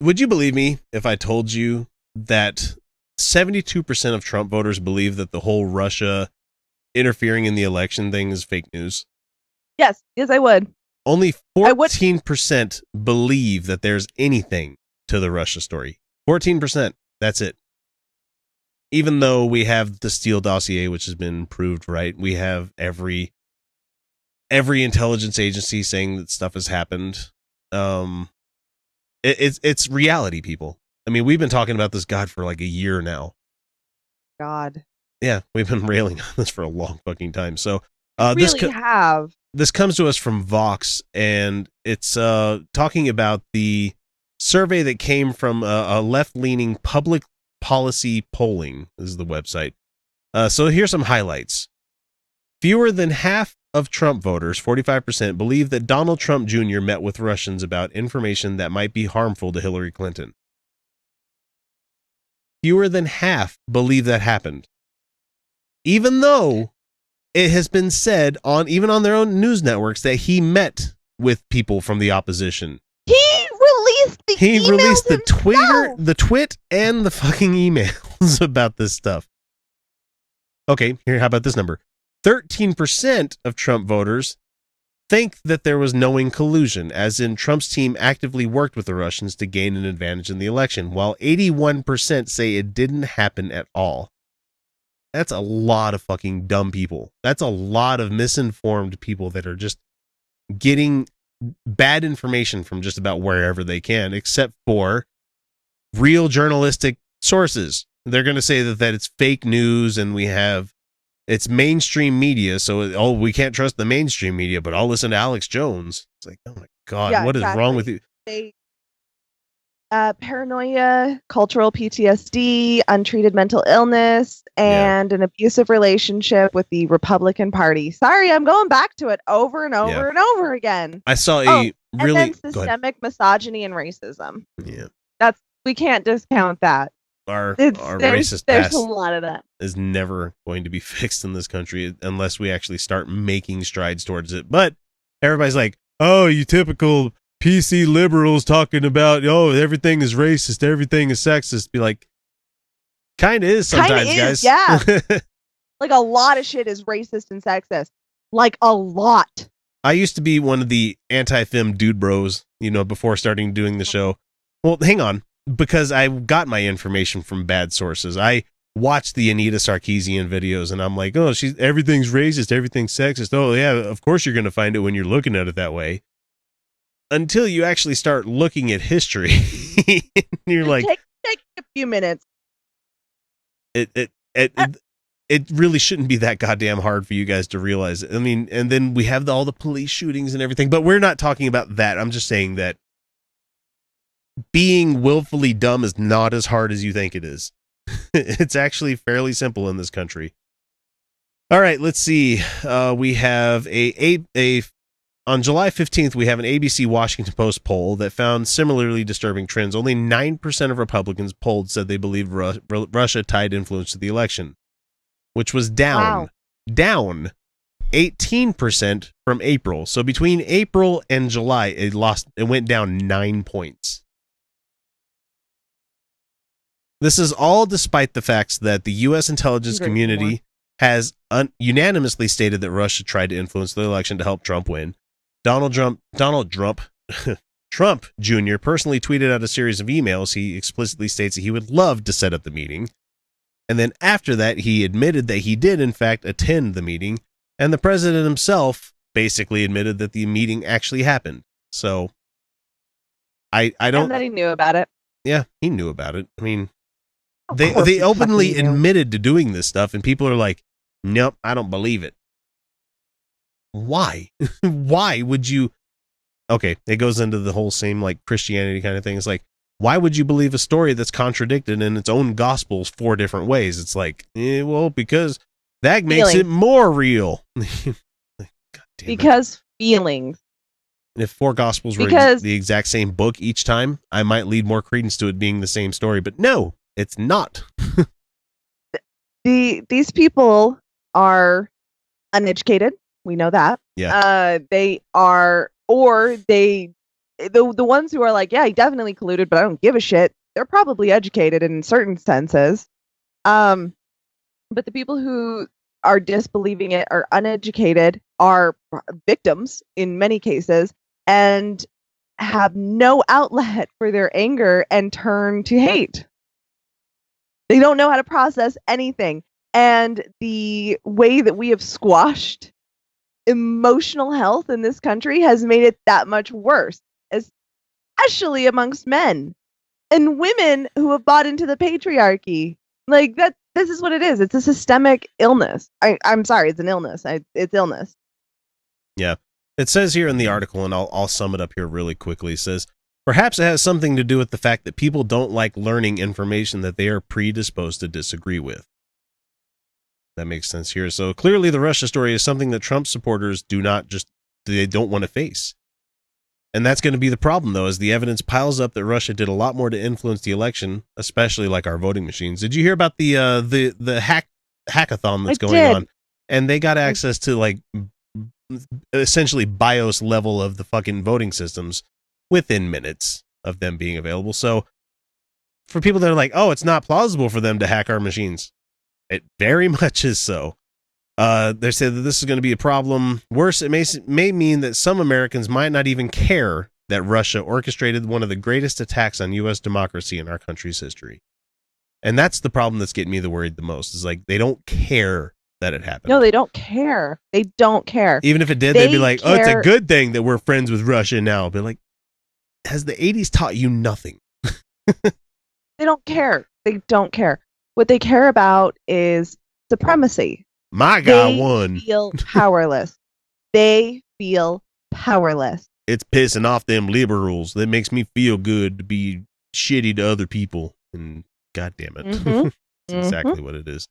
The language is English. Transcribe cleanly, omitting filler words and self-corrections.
Would you believe me if I told you that 72% of Trump voters believe that the whole Russia interfering in the election thing is fake news? Yes, I would. Only I would. 14% believe that there's anything to the Russia story. 14%. That's it. Even though we have the Steele dossier, which has been proved right, we have every intelligence agency saying that stuff has happened. It's reality, people. I mean, we've been talking about this God for like a year now. God. Yeah, we've been railing on this for a long fucking time. So Have. This comes to us from Vox, and it's talking about the survey that came from a left-leaning public policy polling. This is the website. So here's some highlights. Fewer than half of Trump voters, 45%, believe that Donald Trump Jr. met with Russians about information that might be harmful to Hillary Clinton. Fewer than half believe that happened. Even though it has been said even on their own news networks that he met with people from the opposition. He released the Twitter, the twit, and the fucking emails about this stuff. Okay, how about this number? 13% of Trump voters think that there was knowing collusion, as in Trump's team actively worked with the Russians to gain an advantage in the election, while 81% say it didn't happen at all. That's a lot of fucking dumb people. That's a lot of misinformed people that are just getting bad information from just about wherever they can, except for real journalistic sources. They're going to say that it's fake news and it's mainstream media, so we can't trust the mainstream media, but I'll listen to Alex Jones. It's like, oh my God, what is wrong with you? Paranoia, cultural PTSD, untreated mental illness, and an abusive relationship with the Republican Party. Sorry, I'm going back to it over and over and over again. I saw and then systemic misogyny and racism. Yeah, we can't discount that. Our racist past there's a lot of that is never going to be fixed in this country unless we actually start making strides towards it. But everybody's like, oh, you typical PC liberals talking about, oh, everything is racist, everything is sexist. Be like, kind of is sometimes, guys. Yeah. Like a lot of shit is racist and sexist. Like a lot. I used to be one of the anti-fem dude bros, before starting doing the show. Well, hang on, because I got my information from bad sources. I watched the Anita Sarkeesian videos, and I'm like, oh, everything's racist, everything's sexist. Oh, yeah, of course you're going to find it when you're looking at it that way. Until you actually start looking at history, you're like, take a few minutes. It really shouldn't be that goddamn hard for you guys to realize it. I mean, and then we have all the police shootings and everything, but we're not talking about that. I'm just saying that being willfully dumb is not as hard as you think it is. It's actually fairly simple in this country. All right, let's see. We have on July 15th, we have an ABC Washington Post poll that found similarly disturbing trends. Only 9% of Republicans polled said they believed Russia tied influence to the election, which was down 18% from April. So between April and July, it went down 9 points. This is all despite the facts that the U.S. intelligence community has unanimously stated that Russia tried to influence the election to help Trump win. Donald Trump Jr. personally tweeted out a series of emails. He explicitly states that he would love to set up the meeting. And then after that, he admitted that he did, in fact, attend the meeting. And the president himself basically admitted that the meeting actually happened. So I don't... And that he knew about it. Yeah, he knew about it. I mean, they openly admitted to doing this stuff, and people are like, nope, I don't believe it. Why? Why would you? Okay, it goes into the whole same like Christianity kind of thing. It's like, why would you believe a story that's contradicted in its own gospels 4 different ways? It's like, well, because that makes it more real. Because feelings. If 4 gospels were the exact same book each time, I might lead more credence to it being the same story. But no, it's not. These people are uneducated. We know that. Yeah. They are, or they the ones who are like, yeah, he definitely colluded, but I don't give a shit. They're probably educated in certain senses. But the people who are disbelieving it are uneducated, are victims in many cases, and have no outlet for their anger and turn to hate. They don't know how to process anything. And the way that we have squashed emotional health in this country has made it that much worse, especially amongst men and women who have bought into the patriarchy. Like that, this is what it is. It's a systemic illness. I'm sorry, it's an illness. It's illness. Yeah. It says here in the article, and I'll sum it up here really quickly. It says, perhaps it has something to do with the fact that people don't like learning information that they are predisposed to disagree with. That makes sense here. So clearly the Russia story is something that Trump supporters they don't want to face. And that's going to be the problem, though, as the evidence piles up that Russia did a lot more to influence the election, especially like our voting machines. Did you hear about the hackathon that's going on? And they got access to like essentially BIOS level of the fucking voting systems within minutes of them being available. So for people that are like, oh, it's not plausible for them to hack our machines, it very much is so. They say that this is going to be a problem. Worse, it may mean that some Americans might not even care that Russia orchestrated one of the greatest attacks on U.S. democracy in our country's history. And that's the problem that's getting me worried the most, is like they don't care that it happened. No, they don't care. They don't care. Even if it did, they'd be like, oh, it's a good thing that we're friends with Russia now. But like, has the 80s taught you nothing? They don't care. They don't care. What they care about is supremacy. My guy won. They feel powerless. They feel powerless. It's pissing off them liberals. That makes me feel good to be shitty to other people. And God damn it. Mm-hmm. That's exactly what it is.